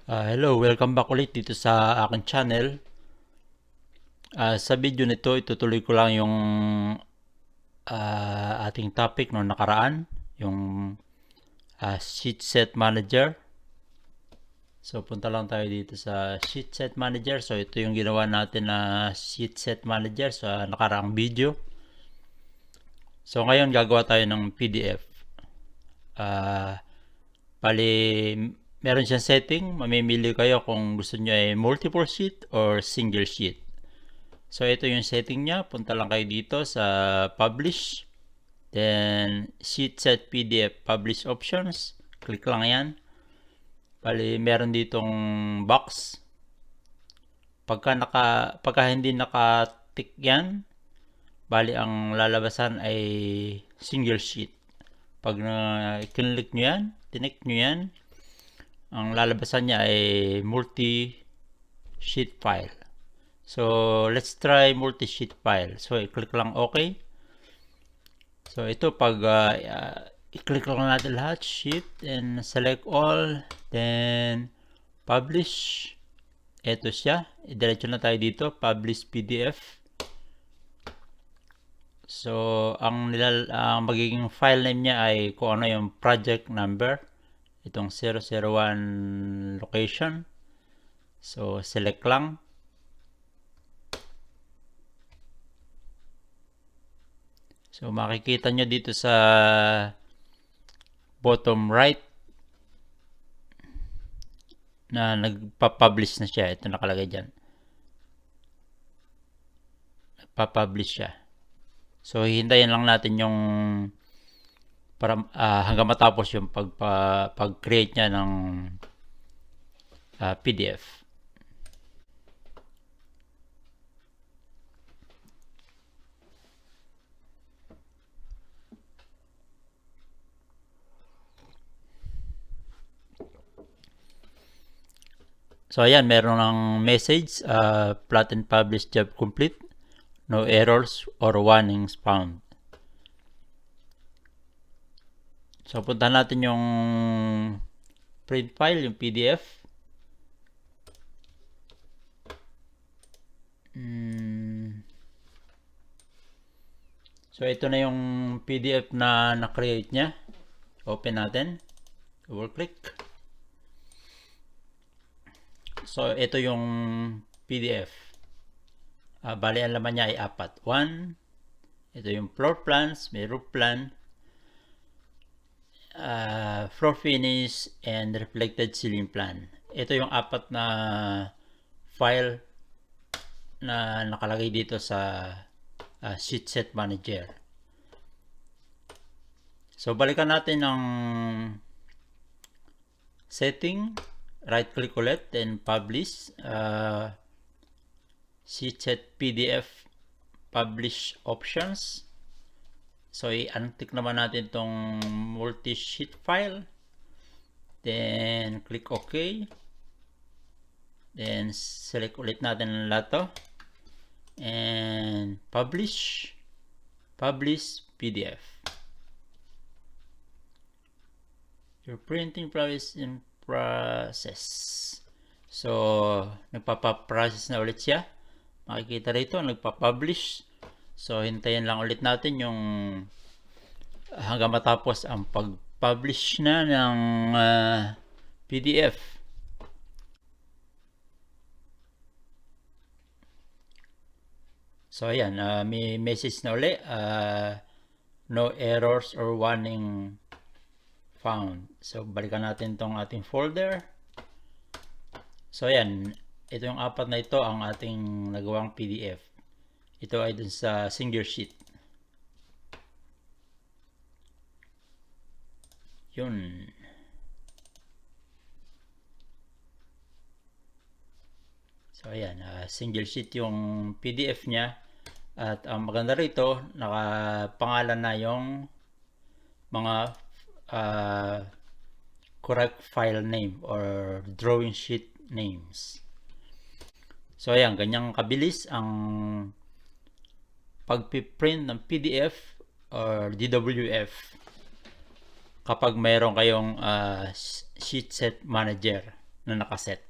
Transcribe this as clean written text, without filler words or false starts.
Hello, welcome back ulit dito sa aking channel. Sa video nito, itutuloy ko lang yung ating topic no nakaraan, yung sheet set manager. So punta lang tayo dito sa sheet set manager. So ito yung ginawa natin na sheet set manager sa nakaraang video. So ngayon gagawa tayo ng PDF. Bali, meron siyang setting. Mamimili kayo kung gusto nyo ay multiple sheet or single sheet. So ito yung setting niya. Punta lang kayo dito sa publish. Then sheet set PDF publish options. Click lang yan. Bali meron ditong box. Pagka hindi naka-tick yan, bali ang lalabasan ay single sheet. Pag kinlik nyo yan, tinik nyo yan, ang lalabasan niya ay multi-sheet file. So, let's try multi-sheet file. So, i-click lang OK. So, ito pag i-click lang natin lahat, sheet, and select all, then publish. Ito siya. Diretso na tayo dito, publish PDF. So, ang magiging file name niya ay kung ano yung project number. Itong 001 location. So, select lang. So, makikita nyo dito sa bottom right na nagpa-publish na siya. Ito nakalagay dyan. Nagpa-publish siya. So, hintayin lang natin yung para hanggang matapos yung pag-create niya ng PDF. So, ayan, meron ng message, plot and publish job complete, no errors or warnings found. So, puntahan natin yung print file, yung PDF. So, ito na yung PDF na na-create niya. Open natin. Double click. So, ito yung PDF. Bali, ang laman niya ay 4. 1. Ito yung floor plans, may roof plan, floor finish, and reflected ceiling plan. Ito yung 4 na file na nakalagay dito sa sheet set manager. So, balikan natin ng setting. Right click ulit and publish. Sheet set PDF publish options. So, i-untick naman natin itong multi-sheet file. Then, click OK. Then, select ulit natin ang lahat to. And, publish. Publish PDF. Your printing process in process. So, nagpapaprocess na ulit siya. Makikita rito, nagpa-publish. So, hintayin lang ulit natin yung hanggang matapos ang pag-publish na ng PDF. So, ayan, may message na ulit. No errors or warning found. So, balikan natin tong ating folder. So, ayan. Ito yung 4 na ito ang ating nagawang PDF. Ito ay dun sa single sheet. Yun. So, ayan. Single sheet yung PDF niya. At ang maganda rito, nakapangalan na yung mga correct file name or drawing sheet names. So, ayan. Ganyang kabilis ang pag-print ng PDF or DWF kapag mayroon kayong sheet set manager na nakaset.